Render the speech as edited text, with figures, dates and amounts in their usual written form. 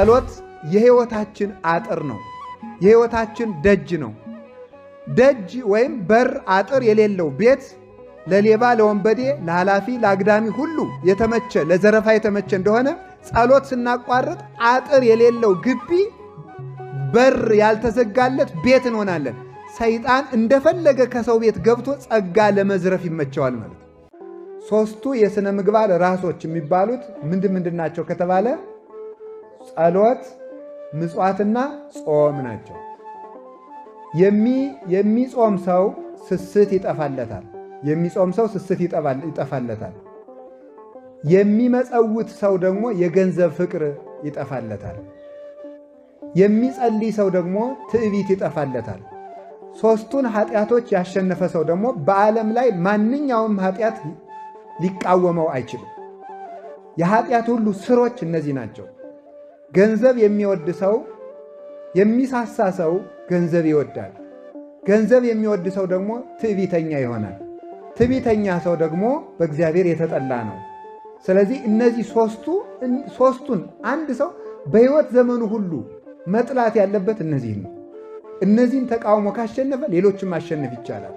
ጸሎት የህይወታችን አጥር ነው። የህይወታችን ደጅ ነው። ደጅ ወይም በር አጥር የሌለው ቤት ለሌባ፣ ለወንበዴ፣ ለኃላፊ፣ ለአግዳሚ ሁሉ የተመቸ ለዘረፋ የተመቸ እንደሆነ ጸሎት ስናቋርጥ አጥር የሌለው ግቢ በር ያልተዘጋለት ቤት እንሆናለን። ሰይጣን እንደፈለገ ከሰው ቤት ገብቶ ጸጋ ለመዝረፍ ይመቸዋል ማለት ነው። ሶስቱ የሥነ ምግባር ራሶች የሚባሉት ምንድን ናቸው ከተባለ ጸሎት፣ ምጽዋትና ጾም ናቸው። የሚጾም ሰው ስስት ይጠፋለታል። የሚጾም ሰው ስስት ይጠፋለታል። የሚመጸውት ሰው ደግሞ የገንዘብ ፍቅር ይጠፋለታል። የሚጸልይ ሰው ደግሞ ትዕቢት ይጠፋለታል። ሦስቱን ኃጢአቶች ያሸነፈ ሰው ደግሞ በዓለም ላይ ማንኛውም ኃጢአት ሊቃወመው አይችልም። የኃጢአት ሁሉ ስሮች እነዚህ ናቸው። ገንዘብ የሚወድ ሰው፣ የሚሳሳ ሰው ገንዘብ ይወዳል። ገንዘብ የሚወድ ሰው ደግሞ ትዕቢተኛ ይሆናል። ትዕቢተኛ ሰው ደግሞ በእግዚአብሔር የተጠላ ነው። ስለዚህ እነዚህ ሦስቱን አንድ ሰው በሕይወት ዘመኑ ሁሉ መጥላት ያለበት እነዚህ ነው። እነዚህን ተቃውሞ ካሸነፈ ሌሎችም ማሸነፍ ይቻላል።